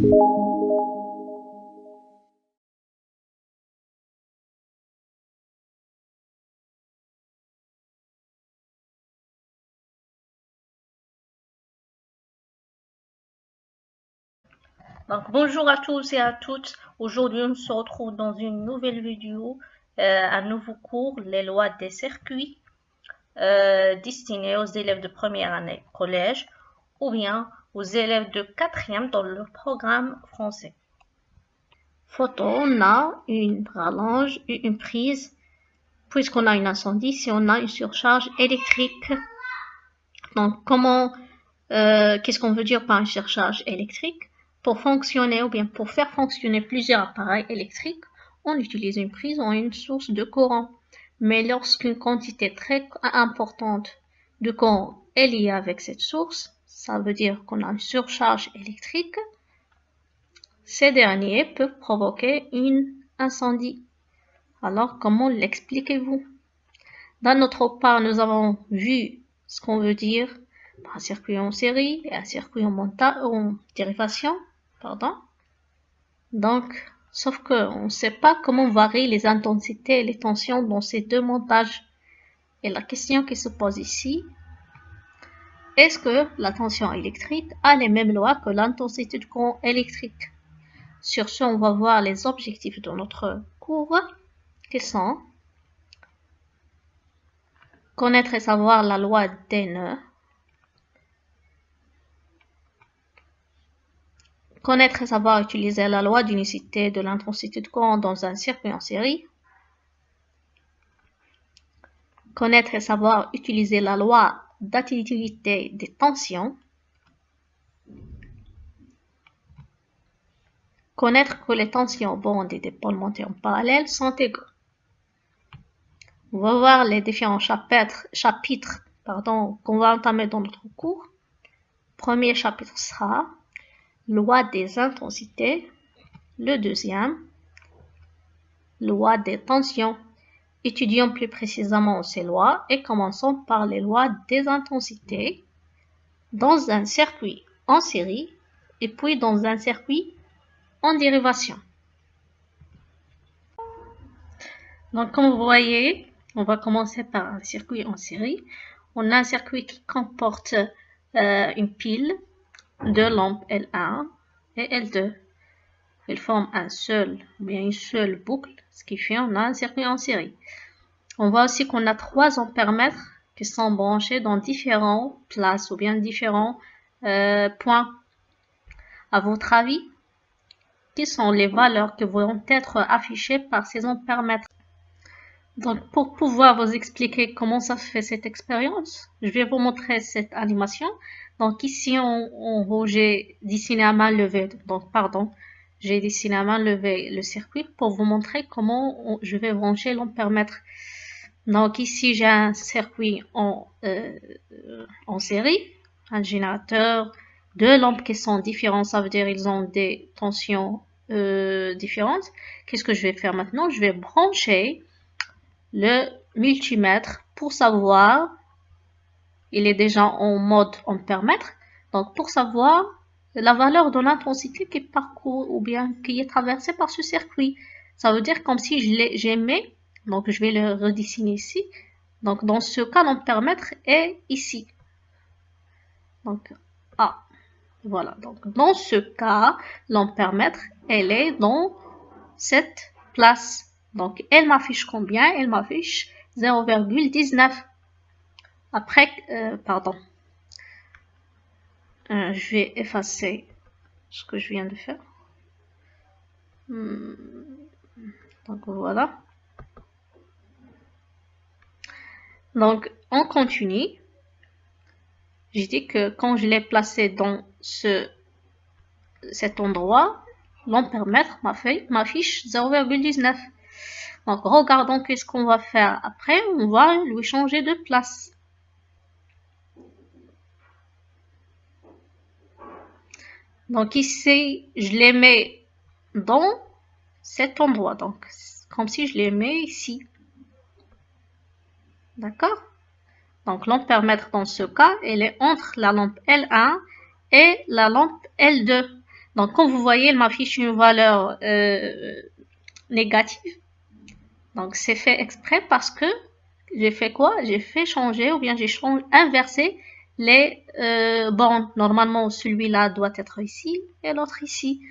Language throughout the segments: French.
Donc, bonjour à tous et à toutes. Aujourd'hui, on se retrouve dans une nouvelle vidéo, un nouveau cours, les lois des circuits, destiné aux élèves de première année collège ou bien aux élèves de quatrième dans le programme français. Photo, on a une rallonge, une prise, puisqu'on a un incendie, si on a une surcharge électrique. Donc, qu'est-ce qu'on veut dire par une surcharge électrique? Pour fonctionner ou bien pour faire fonctionner plusieurs appareils électriques, on utilise une prise ou une source de courant. Mais lorsqu'une quantité très importante de courant est liée avec cette source, ça veut dire qu'on a une surcharge électrique, ces derniers peuvent provoquer un incendie. Alors, comment l'expliquez-vous? Dans notre part, nous avons vu ce qu'on veut dire par un circuit en série et un circuit en dérivation. Donc, sauf qu'on ne sait pas comment varient les intensités et les tensions dans ces deux montages. Et la question qui se pose ici, est-ce que la tension électrique a les mêmes lois que l'intensité du courant électrique? Sur ce, on va voir les objectifs de notre cours, qui sont connaître et savoir la loi des nœuds, connaître et savoir utiliser la loi d'unicité de l'intensité de courant dans un circuit en série. Connaître et savoir utiliser la loi d'additivité des tensions. Connaître que les tensions bandes et dipôles montés en parallèle sont égaux. On va voir les différents chapitres qu'on va entamer dans notre cours. Premier chapitre sera loi des intensités. Le deuxième, loi des tensions. Étudions plus précisément ces lois et commençons par les lois des intensités dans un circuit en série et puis dans un circuit en dérivation. Donc, comme vous voyez, on va commencer par un circuit en série. On a un circuit qui comporte une pile de lampes L1 et L2. Ils forment une seule boucle, ce qui fait qu'on a un circuit en série. On voit aussi qu'on a 3 ampèremètres qui sont branchés dans différentes places ou bien différents points. À votre avis, quelles sont les valeurs qui vont être affichées par ces ampèremètres? Donc, pour pouvoir vous expliquer comment ça se fait cette expérience, je vais vous montrer cette animation. Donc, ici, en rouge, j'ai dessiné à main levée. J'ai dessiné à main levée le circuit pour vous montrer comment je vais brancher l'ampèremètre. Donc, ici, j'ai un circuit en série, un générateur, 2 lampes qui sont différentes, ça veut dire ils ont des tensions différentes. Qu'est-ce que je vais faire maintenant? Je vais brancher le multimètre pour savoir, il est déjà en mode ampèremètre, donc pour savoir la valeur de l'intensité qui parcourt ou bien qui est traversée par ce circuit. Ça veut dire comme si j'aimais, donc je vais le redessiner ici. Donc dans ce cas, l'ampèremètre est ici. Donc voilà. Donc dans ce cas, l'ampèremètre, elle est dans cette place. Donc elle m'affiche combien? Elle m'affiche 0,19. Après, je vais effacer ce que je viens de faire. Donc voilà. Donc on continue. J'ai dit que quand je l'ai placé dans cet endroit, l'ampèremètre m'affiche 0,19. Donc regardons qu'est-ce qu'on va faire après. On va lui changer de place. Donc ici, je les mets dans cet endroit. Donc, comme si je les mets ici. D'accord? Donc, l'ampèremètre dans ce cas, elle est entre la lampe L1 et la lampe L2. Donc, comme vous voyez, il m'affiche une valeur négative. Donc, c'est fait exprès parce que j'ai fait quoi? J'ai fait changer ou bien j'ai inversé les bornes. Normalement, celui-là doit être ici et l'autre ici.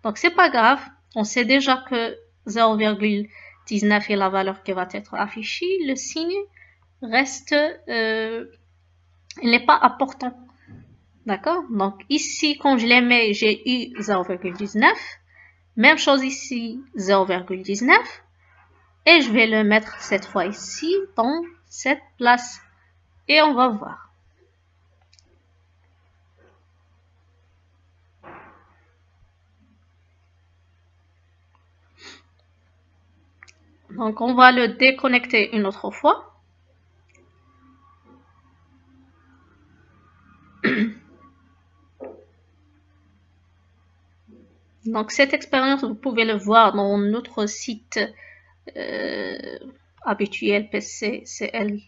Donc, c'est pas grave. On sait déjà que 0,19 est la valeur qui va être affichée. Le signe reste, il n'est pas important. D'accord? Donc, ici, quand je les mets, j'ai eu 0,19. Même chose ici, 0,19. Et je vais le mettre cette fois ici, dans cette place. Et on va voir. Donc, on va le déconnecter une autre fois. Donc, cette expérience, vous pouvez le voir dans notre site habituel pccl.com.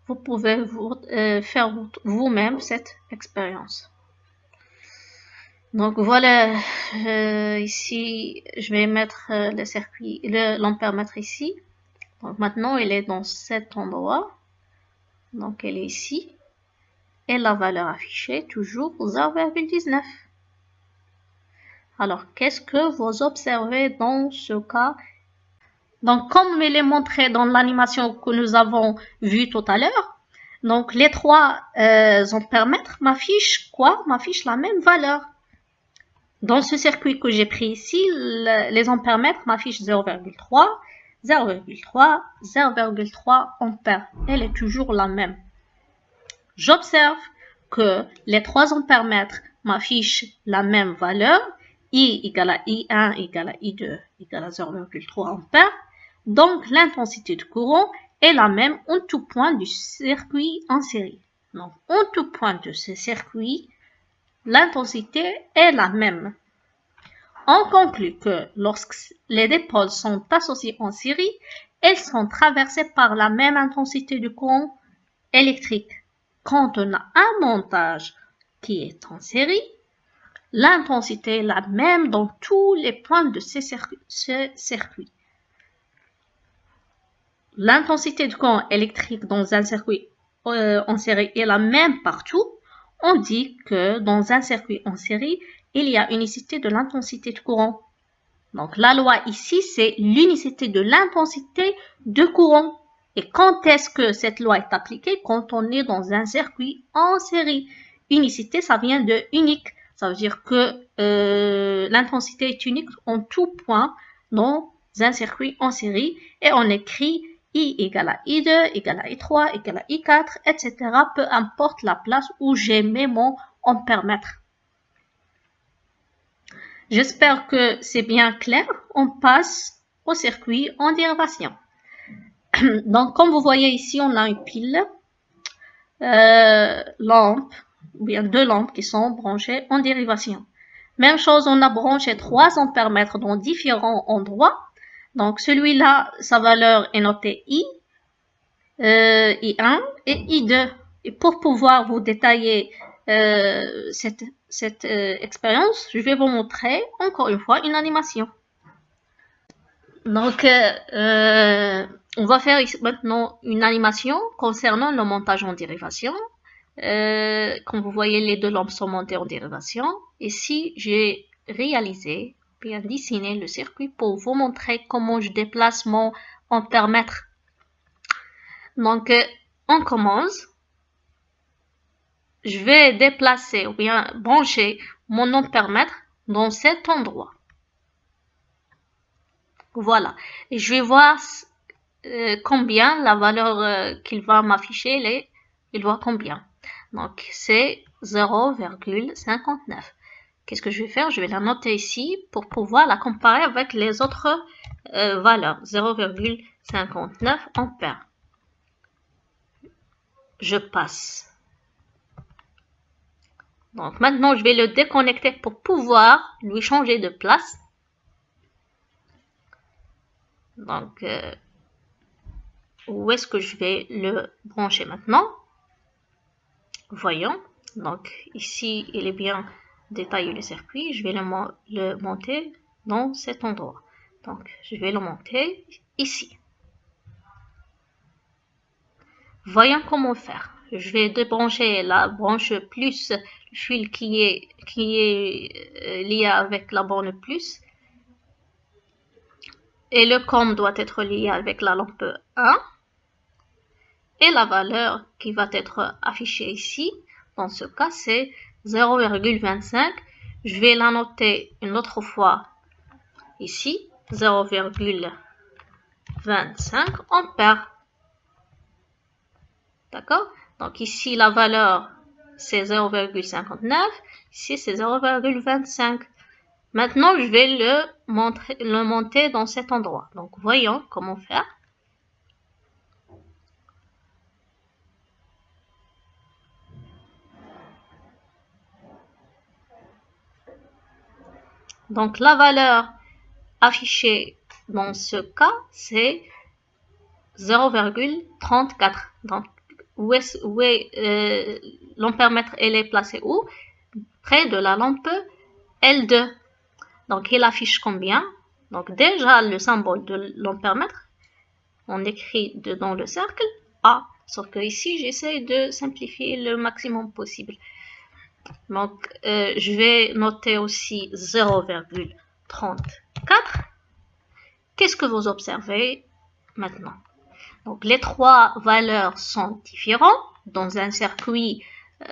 Vous pouvez faire vous-même cette expérience. Donc voilà, ici je vais mettre le circuit, l'ampèremètre ici. Donc maintenant il est dans cet endroit. Donc elle est ici. Et la valeur affichée, toujours 0,19. Alors qu'est-ce que vous observez dans ce cas? Donc comme il est montré dans l'animation que nous avons vue tout à l'heure, donc les trois ampèremètres m'affichent quoi? M'affichent la même valeur. Dans ce circuit que j'ai pris ici, les ampèremètres m'affichent 0,3, 0,3, 0,3 ampères. Elle est toujours la même. J'observe que les trois ampèremètres m'affichent la même valeur, I égale à I1 égale à I2 égale à 0,3 ampères. Donc l'intensité de courant est la même en tout point du circuit en série. Donc en tout point de ce circuit, l'intensité est la même. On conclut que lorsque les dipôles sont associés en série, elles sont traversées par la même intensité de courant électrique. Quand on a un montage qui est en série, l'intensité est la même dans tous les points de ce circuit. L'intensité de courant électrique dans un circuit en série est la même partout. On dit que dans un circuit en série, il y a unicité de l'intensité de courant. Donc la loi ici, c'est l'unicité de l'intensité de courant. Et quand est-ce que cette loi est appliquée? Quand on est dans un circuit en série. Unicité, ça vient de unique. Ça veut dire que l'intensité est unique en tout point dans un circuit en série. Et on écrit I égale à I2, égale à I3, égale à I4, etc. Peu importe la place où j'ai mis mon ampèremètre. J'espère que c'est bien clair. On passe au circuit en dérivation. Donc, comme vous voyez ici, on a une pile, lampe, ou bien deux lampes qui sont branchées en dérivation. Même chose, on a branché 3 ampèremètres dans différents endroits. Donc, celui-là, sa valeur est notée I, I1 et I2. Et pour pouvoir vous détailler cette expérience, je vais vous montrer encore une fois une animation. Donc, on va faire maintenant une animation concernant le montage en dérivation. Comme vous voyez, les deux lampes sont montées en dérivation. Ici, j'ai réalisé, bien dessiné le circuit pour vous montrer comment je déplace mon ampèremètre. Donc, on commence. Je vais déplacer ou bien brancher mon ampèremètre dans cet endroit. Voilà. Et je vais voir combien la valeur qu'il va m'afficher, il voit combien. Donc, c'est 0,59. Qu'est-ce que je vais faire? Je vais la noter ici pour pouvoir la comparer avec les autres valeurs. 0,59 ampères. Je passe. Donc, maintenant, je vais le déconnecter pour pouvoir lui changer de place. Donc, où est-ce que je vais le brancher maintenant? Voyons. Donc, ici, il est bien détailler le circuit, je vais le monter dans cet endroit. Donc, je vais le monter ici. Voyons comment faire. Je vais débrancher la branche plus, le fil qui est lié avec la borne plus. Et le COM doit être lié avec la lampe 1. Et la valeur qui va être affichée ici, dans ce cas, c'est 0,25. Je vais la noter une autre fois ici, 0,25 ampères. D'accord? Donc ici, la valeur, c'est 0,59. Ici, c'est 0,25. Maintenant, je vais le monter dans cet endroit. Donc, voyons comment faire. Donc, la valeur affichée dans ce cas, c'est 0,34. Donc, l'ampèremètre, elle est placée où? Près de la lampe L2. Donc, il affiche combien? Donc, déjà, le symbole de l'ampèremètre, on écrit dans le cercle A. Sauf que ici, j'essaie de simplifier le maximum possible. Donc, je vais noter aussi 0,34. Qu'est-ce que vous observez maintenant? Donc, les trois valeurs sont différentes dans un circuit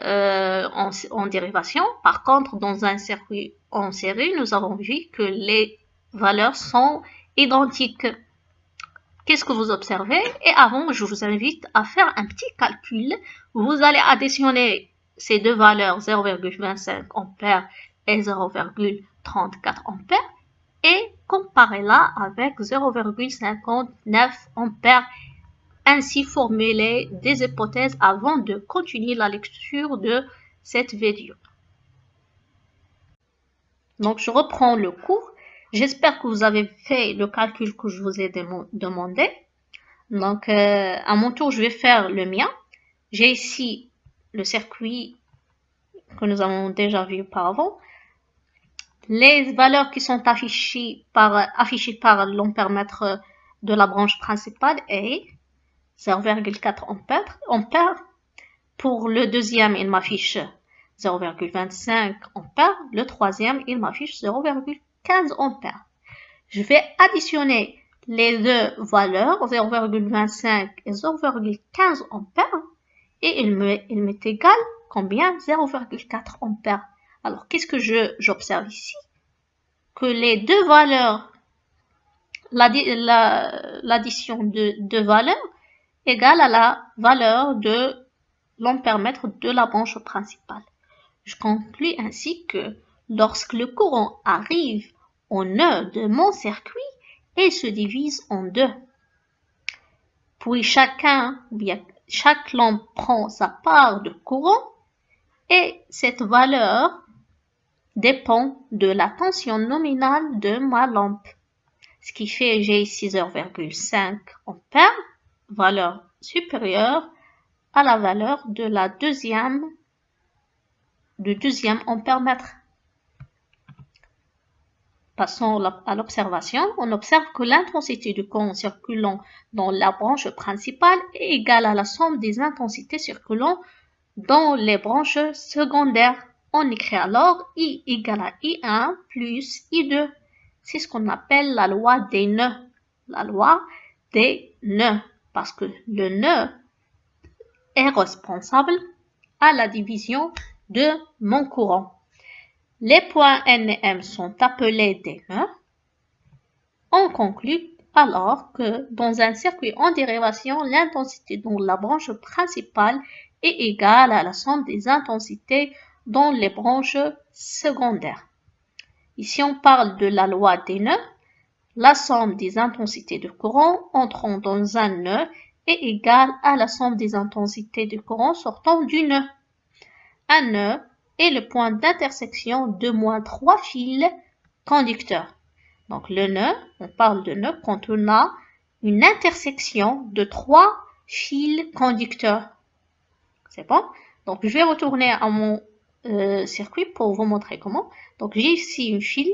en dérivation. Par contre, dans un circuit en série, nous avons vu que les valeurs sont identiques. Qu'est-ce que vous observez? Et avant, je vous invite à faire un petit calcul. Vous allez additionner ces deux valeurs, 0,25 ampères et 0,34 ampères, et comparez-la avec 0,59 ampères. Ainsi formuler des hypothèses avant de continuer la lecture de cette vidéo. Donc, je reprends le cours. J'espère que vous avez fait le calcul que je vous ai demandé. Donc, à mon tour, je vais faire le mien. J'ai ici le circuit que nous avons déjà vu auparavant. Les valeurs qui sont affichées par l'ampèremètre de la branche principale est 0,4 ampères. Pour le deuxième, il m'affiche 0,25 ampères. Le troisième, il m'affiche 0,15 ampères. Je vais additionner les deux valeurs, 0,25 et 0,15 ampères, et il m'est égal combien? 0,4 ampères. Alors, qu'est-ce que j'observe ici? Que les deux valeurs, l'addition de deux valeurs égale à la valeur de l'ampèremètre de la branche principale. Je conclus ainsi que lorsque le courant arrive au nœud de mon circuit, il se divise en deux. Puis chaque lampe prend sa part de courant et cette valeur dépend de la tension nominale de ma lampe. Ce qui fait j'ai ici 0,5 ampères, valeur supérieure à la valeur de du deuxième ampèremètre. Passons à l'observation. On observe que l'intensité du courant circulant dans la branche principale est égale à la somme des intensités circulant dans les branches secondaires. On écrit alors I égale à I1 plus I2. C'est ce qu'on appelle la loi des nœuds. La loi des nœuds. Parce que le nœud est responsable à la division de mon courant. Les points N et M sont appelés des nœuds. On conclut alors que dans un circuit en dérivation, l'intensité dans la branche principale est égale à la somme des intensités dans les branches secondaires. Ici, on parle de la loi des nœuds. La somme des intensités de courant entrant dans un nœud est égale à la somme des intensités de courant sortant du nœud. Un nœud est le point d'intersection de moins 3 fils conducteurs. Donc le nœud, on parle de nœud quand on a une intersection de 3 fils conducteurs. C'est bon? Donc je vais retourner à mon circuit pour vous montrer comment. Donc, j'ai ici une file,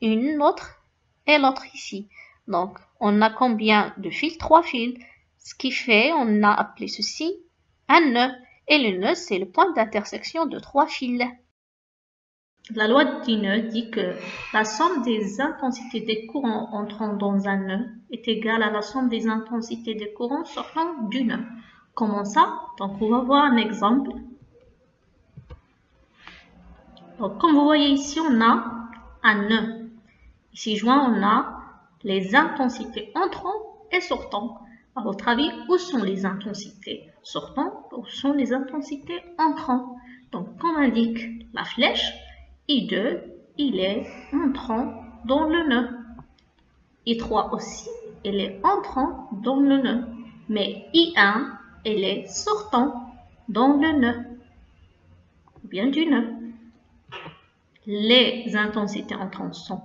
une autre et l'autre ici. Donc, on a combien de fils? 3 fils. Ce qui fait, on a appelé ceci un nœud. Et le nœud, c'est le point d'intersection de 3 fils. La loi du nœud dit que la somme des intensités des courants entrant dans un nœud est égale à la somme des intensités des courants sortant du nœud. Comment ça? Donc, on va voir un exemple. Donc, comme vous voyez ici, on a un nœud. Ici joint, on a les intensités entrant et sortant. À votre avis, où sont les intensités sortant? Où sont les intensités entrant? Donc, comme indique la flèche, I2, il est entrant dans le nœud. I3 aussi, il est entrant dans le nœud. Mais I1, il est sortant dans le nœud. Ou bien du nœud. Les intensités entrantes sont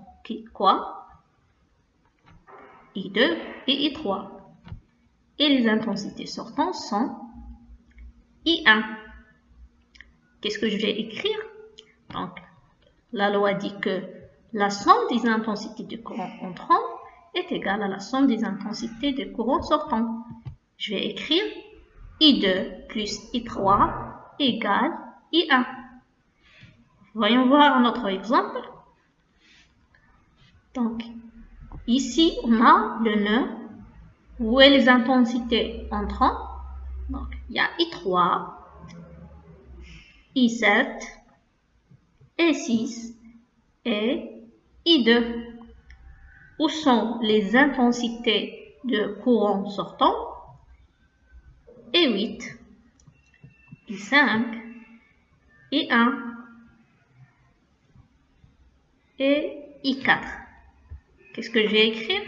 quoi? I2 et I3. Et les intensités sortantes sont I1. Qu'est-ce que je vais écrire? Donc, la loi dit que la somme des intensités de courant entrant est égale à la somme des intensités de courant sortant. Je vais écrire I2 plus I3 égale I1. Voyons voir notre exemple. Donc, ici, on a le nœud où est les intensités entrant. Donc, il y a I3, I7, I6 et I2. Où sont les intensités de courant sortant? I8, I5, I1 et I4. Qu'est-ce que je vais écrire?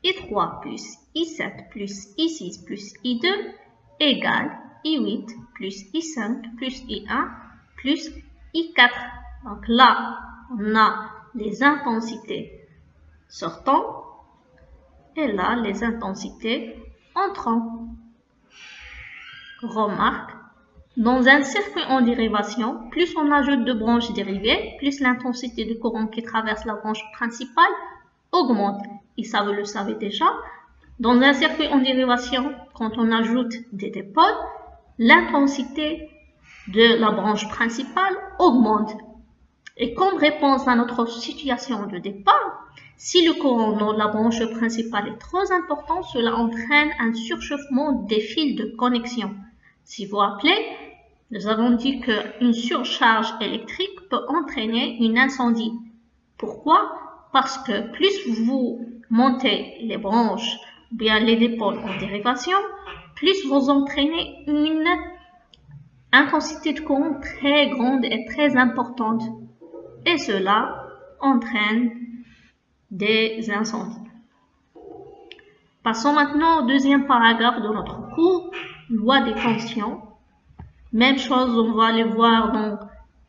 I3 plus I7 plus I6 plus I2 égale I8 plus I5 plus I1 plus I4. Donc là, on a les intensités sortant et là, les intensités entrant. Remarque, dans un circuit en dérivation, plus on ajoute de branches dérivées, plus l'intensité du courant qui traverse la branche principale augmente. Et ça, vous le savez déjà. Dans un circuit en dérivation, quand on ajoute des dipoles, l'intensité de la branche principale augmente. Et comme réponse à notre situation de départ, si le courant dans la branche principale est trop important, cela entraîne un surchauffement des fils de connexion. Si vous vous rappelez, nous avons dit qu'une surcharge électrique peut entraîner un incendie. Pourquoi? Parce que plus vous montez les branches ou bien les dipôles en dérivation, plus vous entraînez une intensité de courant très grande et très importante. Et cela entraîne des incendies. Passons maintenant au deuxième paragraphe de notre cours, loi des tensions. Même chose, on va aller voir dans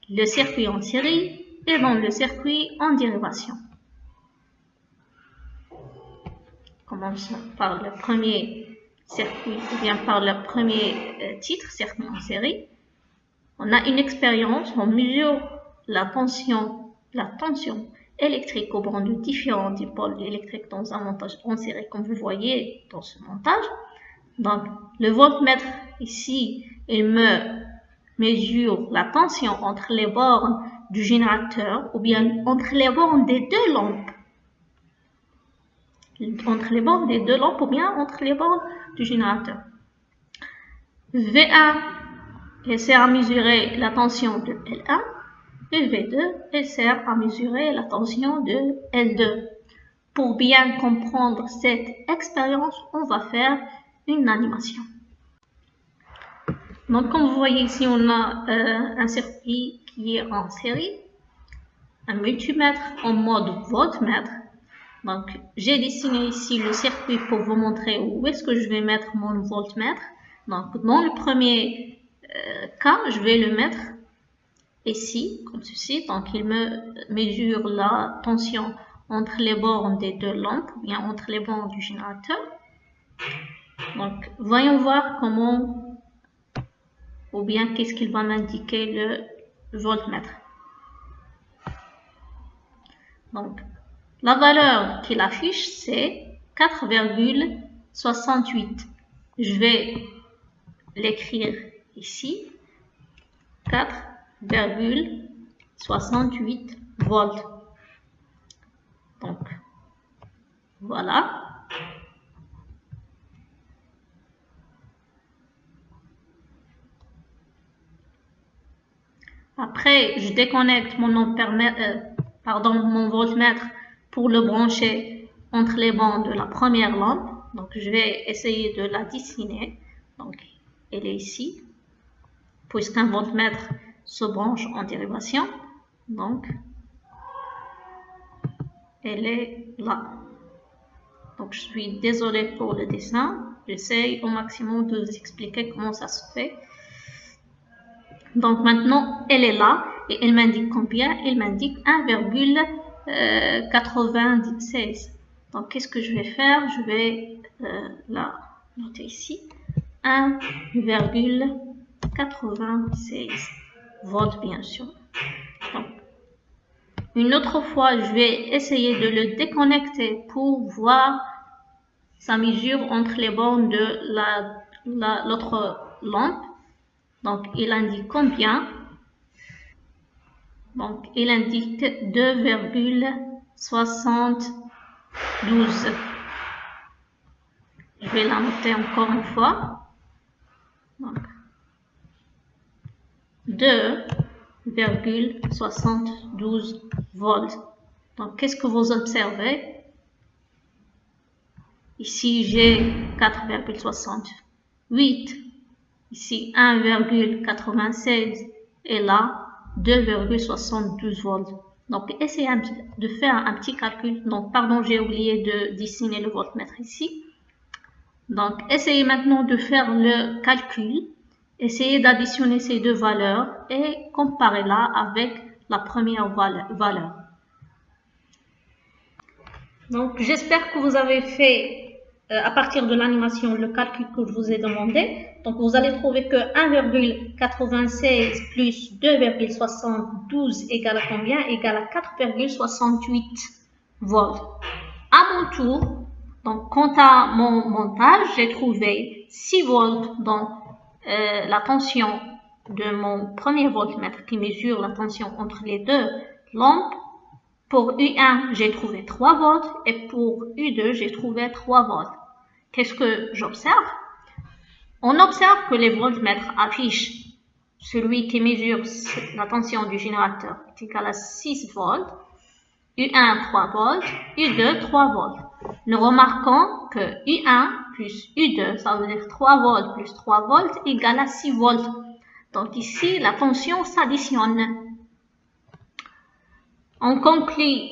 le circuit en série et dans le circuit en dérivation. Commençons par le premier circuit, ou bien par le premier titre, circuit en série. On a une expérience, on mesure la tension électrique au bord de différents dipôles électriques dans un montage en série, comme vous voyez dans ce montage. Donc, le voltmètre ici, il me mesure la tension entre les bornes du générateur ou bien entre les bornes des deux lampes. Entre les bornes des deux lampes ou bien entre les bornes du générateur. V1, il sert à mesurer la tension de L1 et V2, il sert à mesurer la tension de L2. Pour bien comprendre cette expérience, on va faire une animation. Donc, comme vous voyez ici, on a un circuit qui est en série, un multimètre en mode voltmètre. Donc, j'ai dessiné ici le circuit pour vous montrer où est-ce que je vais mettre mon voltmètre. Donc, dans le premier cas, je vais le mettre ici, comme ceci. Donc, il me mesure la tension entre les bornes des deux lampes, ou bien entre les bornes du générateur. Donc, voyons voir comment ou bien qu'est-ce qu'il va m'indiquer le voltmètre. Donc, la valeur qu'il affiche, c'est 4,68. Je vais l'écrire ici, 4,68 volts. Donc, voilà. Après, je déconnecte mon voltmètre pour le brancher entre les bandes de la première lampe. Donc, je vais essayer de la dessiner. Donc, elle est ici, puisqu'un voltmètre se branche en dérivation. Donc, elle est là. Donc, je suis désolée pour le dessin. J'essaye au maximum de vous expliquer comment ça se fait. Donc, maintenant, elle est là et elle m'indique combien? Elle m'indique 1,96. Donc, qu'est-ce que je vais faire? Je vais la noter ici. 1,96 volts, bien sûr. Donc, une autre fois, je vais essayer de le déconnecter pour voir sa mesure entre les bornes de l'autre lampe. Donc, il indique combien? Donc, il indique 2,72. Je vais la noter encore une fois. Donc, 2,72 volts. Donc, qu'est-ce que vous observez? Ici, j'ai 4,68. Ici, 1,96. Et là, 2,72 volts. Donc, essayez de faire un petit calcul. Donc, pardon, j'ai oublié de dessiner le voltmètre ici. Donc, essayez maintenant de faire le calcul. Essayez d'additionner ces deux valeurs et comparez-la avec la première valeur. Donc, j'espère que vous avez fait, à partir de l'animation, le calcul que je vous ai demandé. Donc, vous allez trouver que 1,96 plus 2,72 égale à combien? Égale à 4,68 volts. À mon tour, donc, quant à mon montage, j'ai trouvé 6 volts dans la tension de mon premier voltmètre qui mesure la tension entre les deux lampes. Pour U1, j'ai trouvé 3 volts et pour U2, j'ai trouvé 3 volts. Qu'est-ce que j'observe? On observe que les voltmètres affichent celui qui mesure la tension du générateur est égal à 6 volts, U1 3 volts, U2 3 volts. Nous remarquons que U1 plus U2, ça veut dire 3 volts plus 3 volts égale à 6 volts. Donc ici, la tension s'additionne. On conclut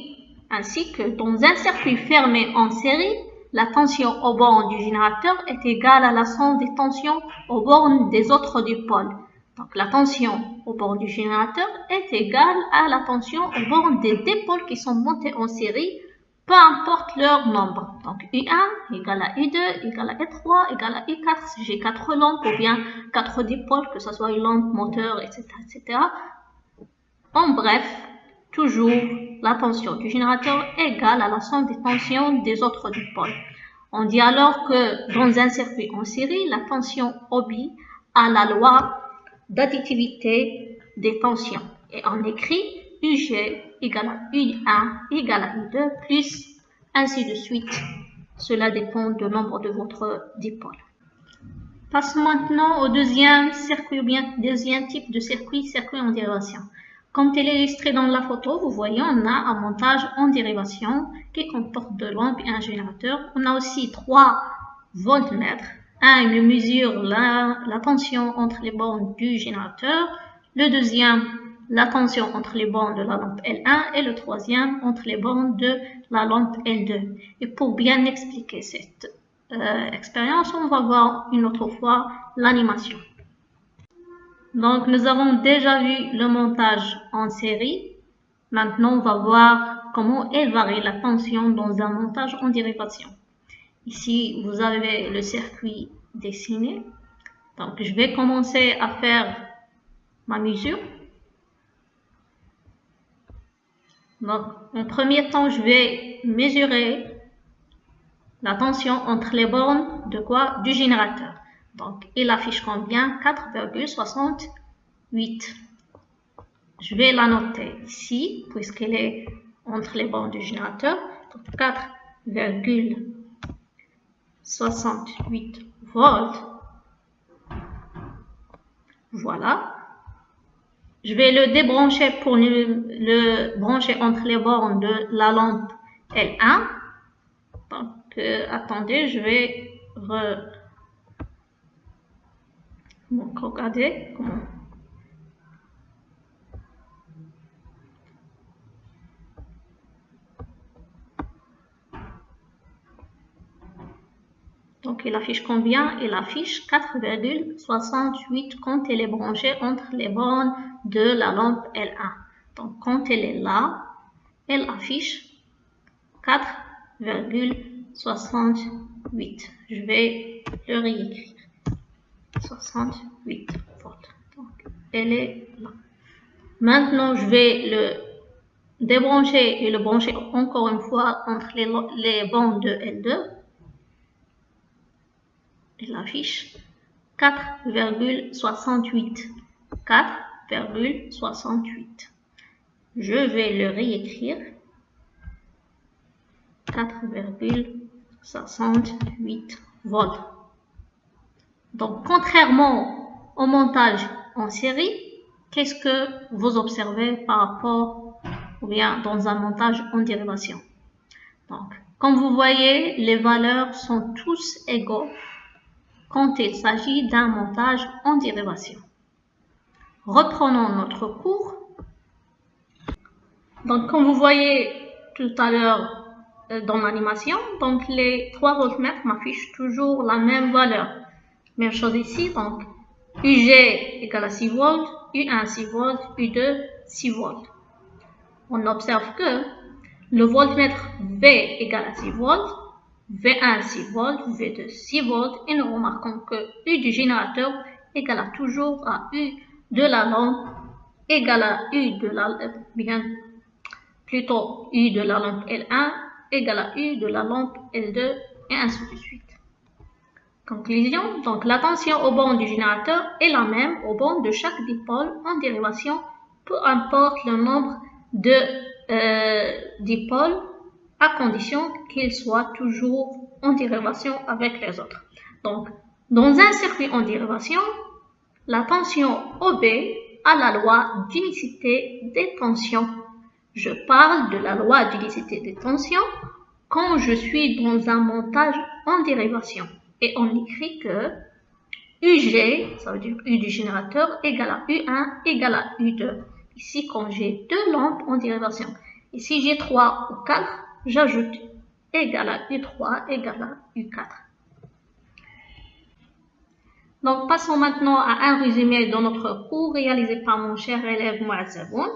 ainsi que dans un circuit fermé en série, la tension aux bornes du générateur est égale à la somme des tensions aux bornes des autres dipoles. Donc la tension aux bornes du générateur est égale à la tension aux bornes des dipoles qui sont montés en série, peu importe leur nombre. Donc U1 égale à U2 égale à U3 égale à U4 si j'ai 4 lampes ou bien 4 dipoles, que ce soit une lampe, moteur, etc. etc. En bref, toujours la tension du générateur est égale à la somme des tensions des autres dipoles. On dit alors que dans un circuit en série, la tension obéit à la loi d'additivité des tensions. Et on écrit UG égale à U1 égale à U2 plus ainsi de suite. Cela dépend du nombre de votre dipôle. Passons maintenant au deuxième circuit ou bien deuxième type de circuit en dérivation. Comme il est illustré dans la photo, vous voyez, on a un montage en dérivation qui comporte deux lampes et un générateur. On a aussi 3 voltmètres. Un qui mesure la tension entre les bornes du générateur. Le deuxième, la tension entre les bornes de la lampe L1. Et le troisième, entre les bornes de la lampe L2. Et pour bien expliquer cette expérience, on va voir une autre fois l'animation. Donc, nous avons déjà vu le montage en série. Maintenant, on va voir comment est varie la tension dans un montage en dérivation. Ici, vous avez le circuit dessiné. Donc, je vais commencer à faire ma mesure. Donc, en premier temps, je vais mesurer la tension entre les bornes de quoi? Du générateur. Donc, il affiche combien? 4,68. Je vais la noter ici, puisqu'elle est entre les bornes du générateur. Donc, 4,68 volts. Voilà. Je vais le débrancher pour le brancher entre les bornes de la lampe L1. Donc, attendez, je vais regarder comment. Donc, il affiche combien? Il affiche 4,68 quand elle est branchée entre les bornes de la lampe L1. Donc, quand elle est là, elle affiche 4,68. Je vais le réécrire. 68 volts. Donc, elle est là. Maintenant, je vais le débrancher et le brancher encore une fois entre les bandes de L2. Il affiche 4,68. 4,68. Je vais le réécrire. 4,68 volts. Donc, contrairement au montage en série, qu'est-ce que vous observez par rapport ou bien dans un montage en dérivation? Donc, comme vous voyez, les valeurs sont tous égaux quand il s'agit d'un montage en dérivation. Reprenons notre cours. Donc, comme vous voyez tout à l'heure dans l'animation, donc les 3 voltmètres m'affichent toujours la même valeur. Même chose ici, donc UG égale à 6 volts, U1 6 volts, U2 6 volts. On observe que le voltmètre V égale à 6 volts, V1 6 volts, V2 6 volts, et nous remarquons que U du générateur égale à toujours à U de la lampe égale à U de la plutôt U de la lampe L1 égale à U de la lampe L2 et ainsi de suite. Conclusion, donc la tension aux bornes du générateur est la même aux bornes de chaque dipôle en dérivation, peu importe le nombre de dipôles, à condition qu'ils soient toujours en dérivation avec les autres. Donc, dans un circuit en dérivation, la tension OB a la loi d'unicité des tensions. Je parle de la loi d'unicité des tensions quand je suis dans un montage en dérivation. Et on écrit que UG, ça veut dire U du générateur, égale à U1 égale à U2. Ici, quand j'ai 2 lampes en dérivation. Et si j'ai 3 ou 4, j'ajoute égale à U3 égale à U4. Donc, passons maintenant à un résumé de notre cours réalisé par mon cher élève Mouad Zaboun,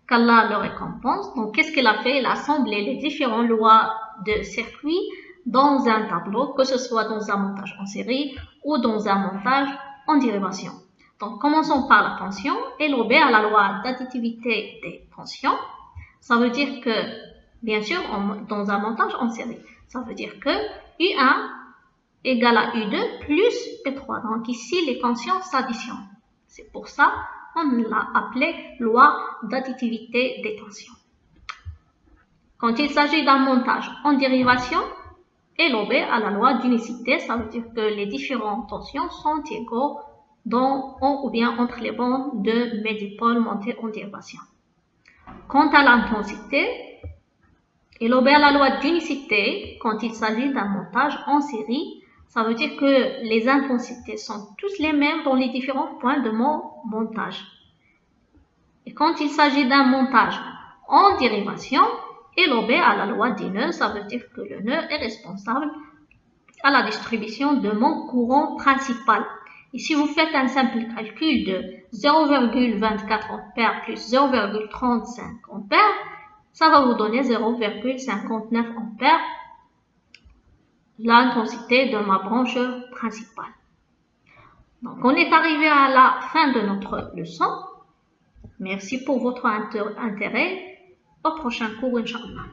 qu'Allah le récompense. Donc, qu'est-ce qu'il a fait? Il a assemblé les différentes lois de circuit dans un tableau, que ce soit dans un montage en série ou dans un montage en dérivation. Donc, commençons par la tension. Elle obéit à la loi d'additivité des tensions. Ça veut dire que, bien sûr, dans un montage en série, ça veut dire que U1 égale à U2 plus U3. Donc, ici, les tensions s'additionnent. C'est pour ça qu'on l'a appelé loi d'additivité des tensions. Quand il s'agit d'un montage en dérivation, elle obéit à la loi d'unicité, ça veut dire que les différentes tensions sont égaux dans ou bien entre les bandes de mes dipôles montés en dérivation. Quant à l'intensité, elle obéit à la loi d'unicité quand il s'agit d'un montage en série. Ça veut dire que les intensités sont tous les mêmes dans les différents points de mon montage. Et quand il s'agit d'un montage en dérivation, elle obéit à la loi des nœuds. Ça veut dire que le nœud est responsable à la distribution de mon courant principal. Et si vous faites un simple calcul de 0,24 ampères plus 0,35 ampères, ça va vous donner 0,59 ampères, l'intensité de ma branche principale. Donc, on est arrivé à la fin de notre leçon. Merci pour votre intérêt. Au prochain cours, Inch'Allah.